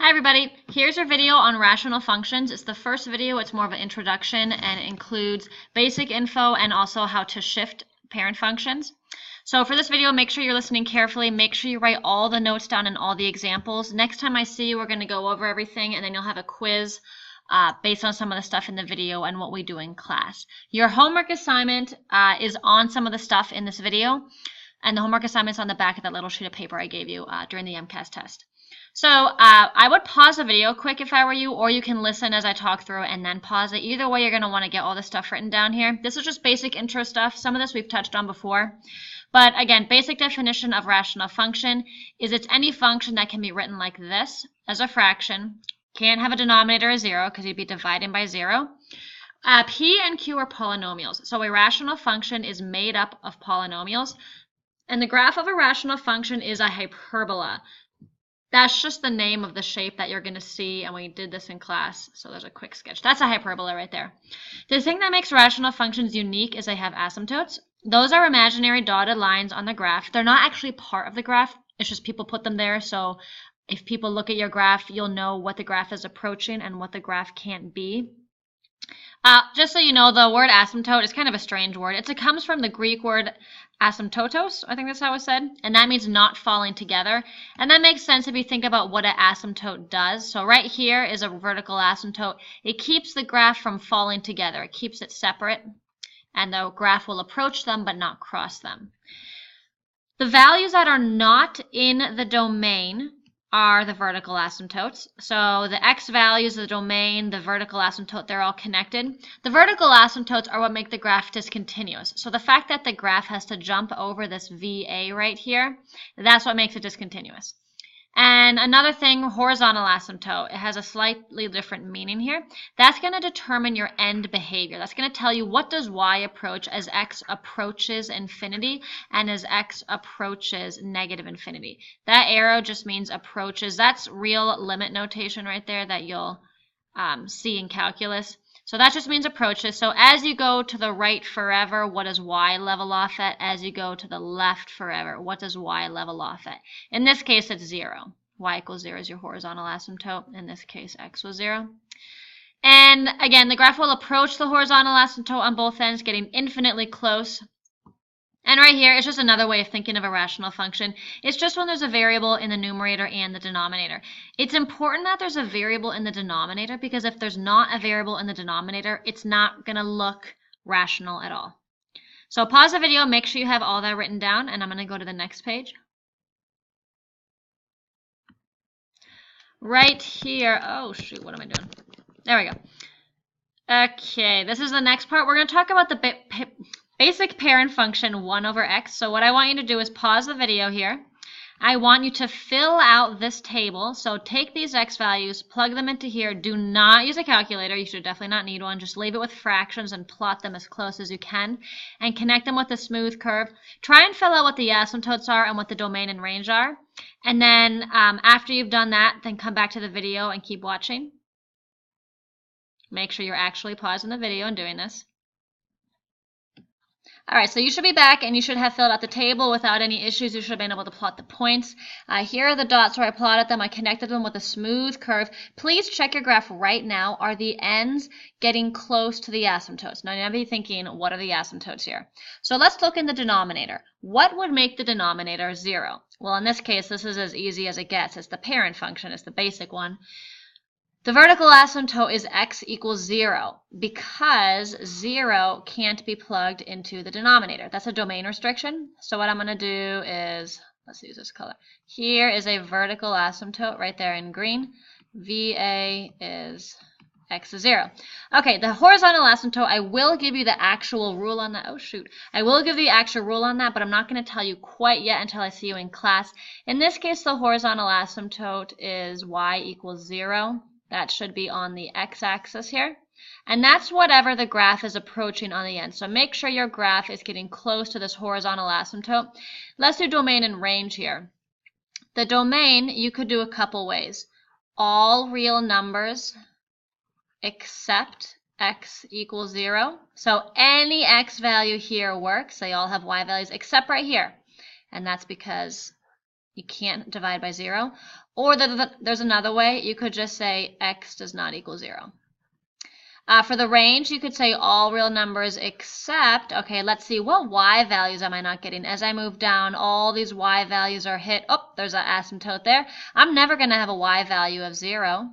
Hi everybody, here's our video on rational functions. It's the first video, it's more of an introduction and it includes basic info and also how to shift parent functions. So for this video, make sure you're listening carefully, make sure you write all the notes down and all the examples. Next time I see you, we're going to go over everything and then you'll have a quiz based on some of the stuff in the video and what we do in class. Your homework assignment is on some of the stuff in this video, and the homework assignment's on the back of that little sheet of paper I gave you during the MCAS test. So I would pause the video quick if I were you, or you can listen as I talk through and then pause it. Either way, you're going to want to get all this stuff written down here. This is just basic intro stuff. Some of this we've touched on before. But again, basic definition of rational function is it's any function that can be written like this as a fraction. Can't have a denominator of 0 because you'd be dividing by 0. P and Q are polynomials. So a rational function is made up of polynomials. And the graph of a rational function is a hyperbola. That's just the name of the shape that you're going to see, and we did this in class, so there's a quick sketch. That's a hyperbola right there. The thing that makes rational functions unique is they have asymptotes. Those are imaginary dotted lines on the graph. They're not actually part of the graph. It's just people put them there, so if people look at your graph, you'll know what the graph is approaching and what the graph can't be. Just so you know, the word asymptote is kind of a strange word. It comes from the Greek word asymptotos, I think that's how it's said, and that means not falling together. And that makes sense if you think about what an asymptote does. So right here is a vertical asymptote. It keeps the graph from falling together. It keeps it separate, and the graph will approach them but not cross them. The values that are not in the domain are the vertical asymptotes. So the x values, the domain, the vertical asymptote, they're all connected. The vertical asymptotes are what make the graph discontinuous. So the fact that the graph has to jump over this VA right here, that's what makes it discontinuous. And another thing, horizontal asymptote, it has a slightly different meaning here. That's going to determine your end behavior. That's going to tell you what does y approach as x approaches infinity and as x approaches negative infinity. That arrow just means approaches. That's real limit notation right there that you'll see in calculus. So that just means approaches. So as you go to the right forever, what does y level off at? As you go to the left forever, what does y level off at? In this case, it's 0. Y equals 0 is your horizontal asymptote. In this case, x was 0. And again, the graph will approach the horizontal asymptote on both ends, getting infinitely close. And right here, it's just another way of thinking of a rational function. It's just when there's a variable in the numerator and the denominator. It's important that there's a variable in the denominator because if there's not a variable in the denominator, it's not going to look rational at all. So pause the video, make sure you have all that written down, and I'm going to go to the next page. Right here, oh shoot, what am I doing? There we go. Okay, this is the next part. We're going to talk about the basic parent function 1 over x. So what I want you to do is pause the video here. I want you to fill out this table. So take these x values, plug them into here. Do not use a calculator. You should definitely not need one. Just leave it with fractions and plot them as close as you can and connect them with a smooth curve. Try and fill out what the asymptotes are and what the domain and range are. And then after you've done that, then come back to the video and keep watching. Make sure you're actually pausing the video and doing this. All right, so you should be back and you should have filled out the table without any issues. You should have been able to plot the points. Here are the dots where I plotted them. I connected them with a smooth curve. Please check your graph right now. Are the ends getting close to the asymptotes? Now, you might be thinking, what are the asymptotes here? So let's look in the denominator. What would make the denominator 0? Well, in this case, this is as easy as it gets. It's the parent function. It's the basic one. The vertical asymptote is x equals 0 because 0 can't be plugged into the denominator. That's a domain restriction. So what I'm going to do is, let's use this color. Here is a vertical asymptote right there in green. VA is x is 0. Okay, the horizontal asymptote, I will give you the actual rule on that. Oh, shoot. I will give you the actual rule on that, but I'm not going to tell you quite yet until I see you in class. In this case, the horizontal asymptote is y equals 0. That should be on the x-axis here. And that's whatever the graph is approaching on the end. So make sure your graph is getting close to this horizontal asymptote. Let's do domain and range here. The domain, you could do a couple ways. All real numbers except x equals 0. So any x value here works. They all have y values except right here. And that's because you can't divide by 0. Or there's another way. You could just say x does not equal 0. For the range, you could say all real numbers except, okay, let's see, what y values am I not getting? As I move down, all these y values are hit. Oh, there's an asymptote there. I'm never going to have a y value of 0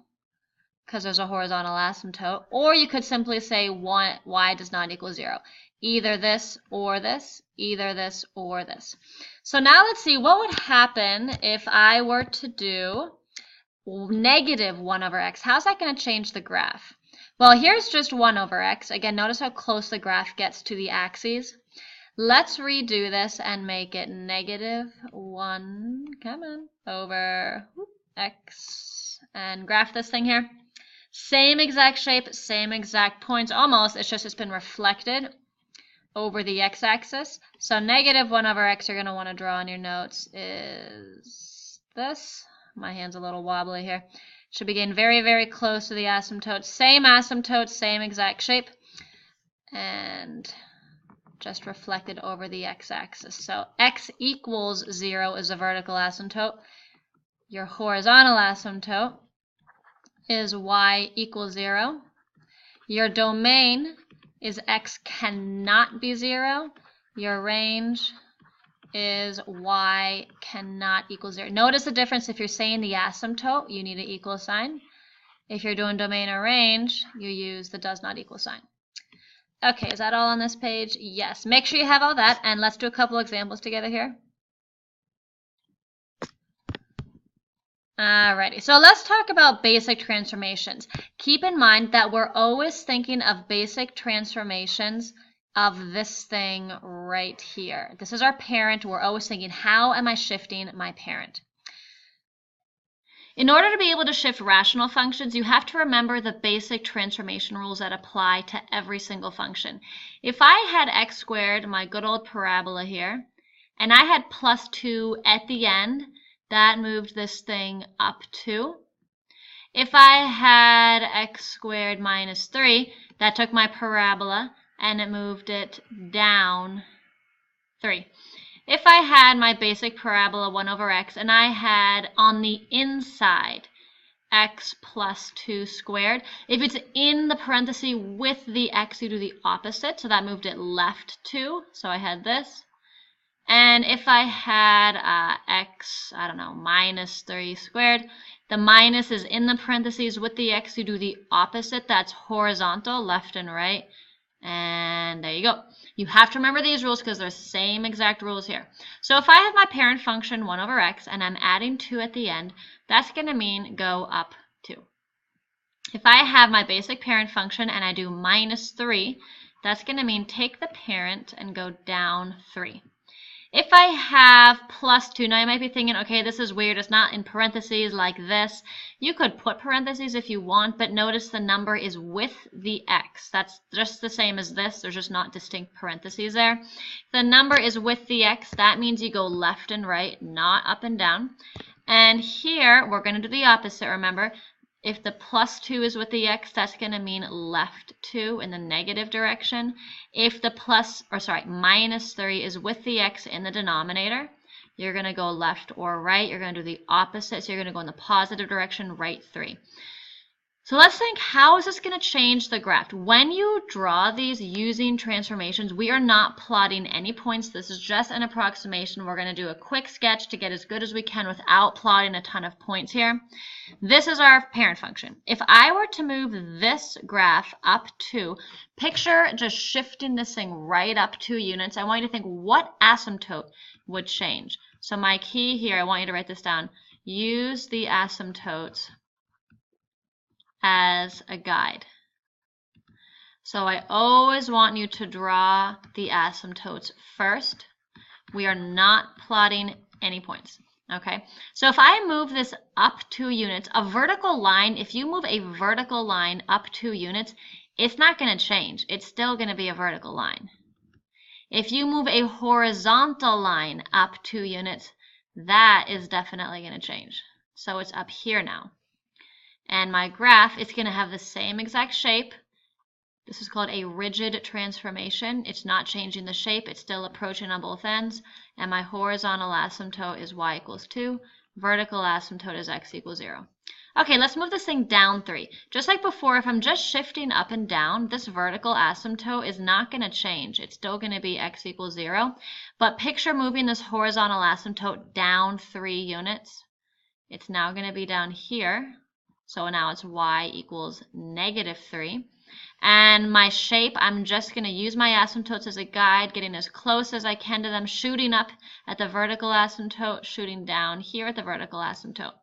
because there's a horizontal asymptote. Or you could simply say y does not equal 0. Either this or this, either this or this. So now let's see what would happen if I were to do negative 1 over x. How's that going to change the graph? Well, here's just 1 over x. Again, notice how close the graph gets to the axes. Let's redo this and make it negative 1, come on, over x, and graph this thing here. Same exact shape, same exact points, almost. It's just it's been reflected over the x-axis. So negative 1 over x you're going to want to draw on your notes is this. My hand's a little wobbly here. Should be getting very, very close to the asymptote. Same asymptote, same exact shape. And just reflected over the x-axis. So x equals 0 is a vertical asymptote. Your horizontal asymptote is y equals 0. Your domain is x cannot be 0. Your range is y cannot equal 0. Notice the difference. If you're saying the asymptote, you need an equal sign. If you're doing domain or range, you use the does not equal sign. Okay, is that all on this page? Yes. Make sure you have all that, and let's do a couple examples together here. Alrighty, so let's talk about basic transformations. Keep in mind that we're always thinking of basic transformations of this thing right here. This is our parent. We're always thinking, how am I shifting my parent? In order to be able to shift rational functions, you have to remember the basic transformation rules that apply to every single function. If I had x squared, my good old parabola here, and I had plus 2 at the end, that moved this thing up 2. If I had x squared minus 3, that took my parabola and it moved it down 3. If I had my basic parabola 1 over x and I had on the inside x plus 2 squared, if it's in the parenthesis with the x, you do the opposite. So that moved it left 2. So I had this. And if I had x, I don't know, minus 3 squared, the minus is in the parentheses with the x, you do the opposite. That's horizontal, left and right. And there you go. You have to remember these rules because they're the same exact rules here. So if I have my parent function 1 over x and I'm adding 2 at the end, that's going to mean go up 2. If I have my basic parent function and I do minus 3, that's going to mean take the parent and go down 3. If I have plus 2, now you might be thinking, okay, this is weird. It's not in parentheses like this. You could put parentheses if you want, but notice the number is with the x. That's just the same as this. There's just not distinct parentheses there. If the number is with the x, that means you go left and right, not up and down. And here, we're going to do the opposite, remember. If the plus 2 is with the x, that's going to mean left 2 in the negative direction. If the minus 3 is with the x in the denominator, you're going to go left or right. You're going to do the opposite. So you're going to go in the positive direction, right 3. So let's think, how is this going to change the graph? When you draw these using transformations, we are not plotting any points. This is just an approximation. We're going to do a quick sketch to get as good as we can without plotting a ton of points here. This is our parent function. If I were to move this graph up 2, picture just shifting this thing right up 2 units. I want you to think what asymptote would change. So my key here, I want you to write this down. Use the asymptotes as a guide. So I always want you to draw the asymptotes first. We are not plotting any points. Okay, so if I move this up 2 units, a vertical line, if you move a vertical line up 2 units, it's not going to change. It's still going to be a vertical line. If you move a horizontal line up 2 units, that is definitely going to change. So it's up here now. And my graph is going to have the same exact shape. This is called a rigid transformation. It's not changing the shape. It's still approaching on both ends. And my horizontal asymptote is y equals 2. vertical asymptote is x equals 0. Okay, let's move this thing down 3. Just like before, if I'm just shifting up and down, this vertical asymptote is not going to change. It's still going to be x equals 0. But picture moving this horizontal asymptote down 3 units. It's now going to be down here. So now it's y equals -3. And my shape, I'm just going to use my asymptotes as a guide, getting as close as I can to them, shooting up at the vertical asymptote, shooting down here at the vertical asymptote.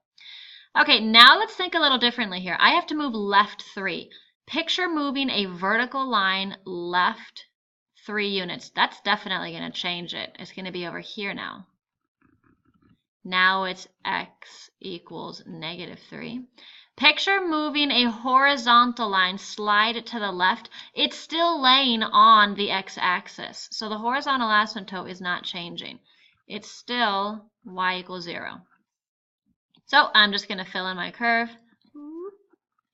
Okay, now let's think a little differently here. I have to move left 3. Picture moving a vertical line left 3 units. That's definitely going to change it. It's going to be over here now. Now it's x equals -3. Picture moving a horizontal line, slide it to the left. It's still laying on the x-axis. So the horizontal asymptote is not changing. It's still y equals 0. So I'm just going to fill in my curve.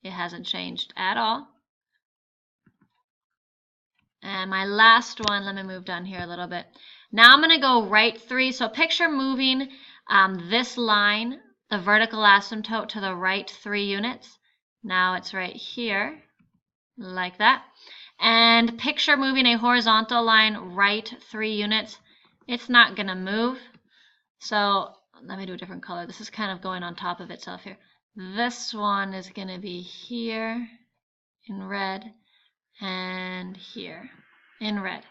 It hasn't changed at all. And my last one, let me move down here a little bit. Now I'm going to go right 3. So picture moving this line, the vertical asymptote, to the right 3 units. Now it's right here, like that. And picture moving a horizontal line right 3 units. It's not going to move. So let me do a different color. This is kind of going on top of itself here. This one is going to be here in red and here in red.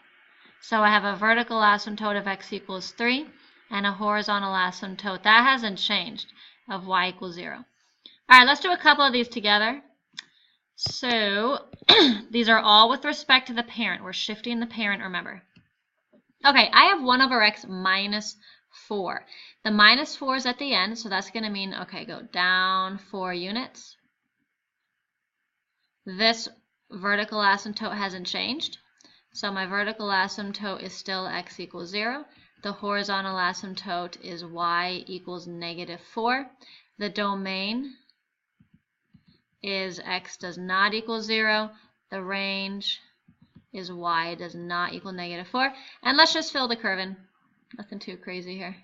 So I have a vertical asymptote of x equals 3 and a horizontal asymptote, that hasn't changed, of y equals 0. All right, let's do a couple of these together. So these are all with respect to the parent. We're shifting the parent, remember. Okay, I have 1 over x minus 4. The minus 4 is at the end, so that's going to mean, okay, go down 4 units. This vertical asymptote hasn't changed, so my vertical asymptote is still x equals 0. The horizontal asymptote is y equals -4. The domain is x does not equal 0. The range is y does not equal -4. And let's just fill the curve in. Nothing too crazy here.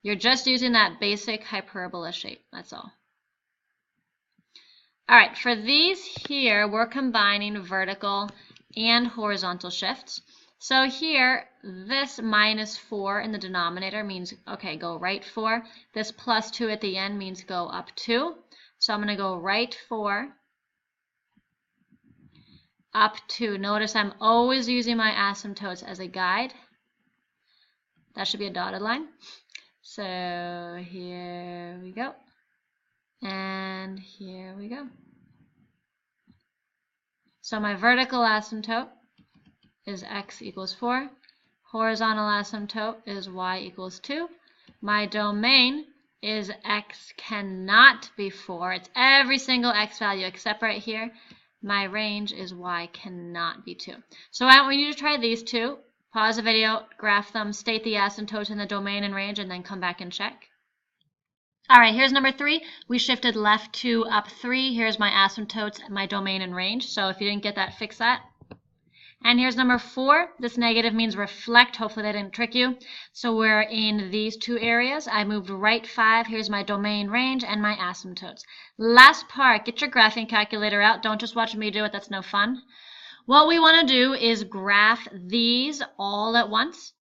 You're just using that basic hyperbola shape, that's all. All right, for these here, we're combining vertical and horizontal shifts. So here, this -4 in the denominator means, okay, go right 4. This +2 at the end means go up 2. So I'm going to go right 4, up 2. Notice I'm always using my asymptotes as a guide. That should be a dotted line. So here we go. And here we go. So my vertical asymptote is x equals 4. Horizontal asymptote is y equals 2. My domain is x cannot be 4. It's every single x value except right here. My range is y cannot be 2. So I want you to try these two. Pause the video, graph them, state the asymptotes in the domain and range, and then come back and check. All right, here's number 3. We shifted left 2, up 3. Here's my asymptotes, my domain and range. So if you didn't get that, fix that. And here's number 4. This negative means reflect. Hopefully that didn't trick you. So we're in these two areas. I moved right 5. Here's my domain, range, and my asymptotes. Last part, get your graphing calculator out. Don't just watch me do it. That's no fun. What we want to do is graph these all at once.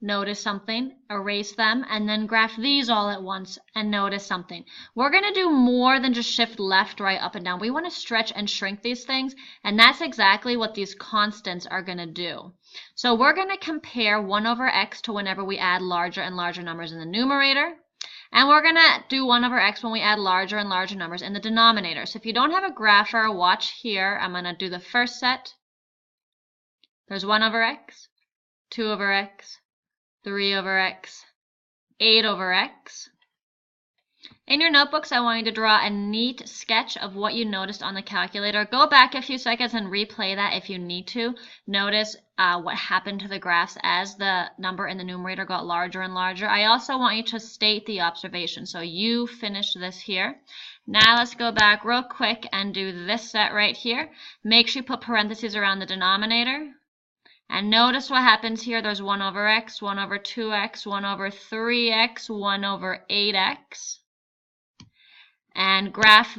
Notice something, erase them, and then graph these all at once and notice something. We're going to do more than just shift left, right, up, and down. We want to stretch and shrink these things, and that's exactly what these constants are going to do. So we're going to compare 1 over x to whenever we add larger and larger numbers in the numerator, and we're going to do 1 over x when we add larger and larger numbers in the denominator. So if you don't have a grapher, watch here. I'm going to do the first set. There's 1 over x, 2 over x, 3 over x, 8 over x. In your notebooks, I want you to draw a neat sketch of what you noticed on the calculator. Go back a few seconds and replay that if you need to. Notice what happened to the graphs as the number in the numerator got larger and larger. I also want you to state the observation. So you finished this here. Now let's go back real quick and do this set right here. Make sure you put parentheses around the denominator. And notice what happens here. There's 1 over x, 1 over 2x, 1 over 3x, 1 over 8x. And graph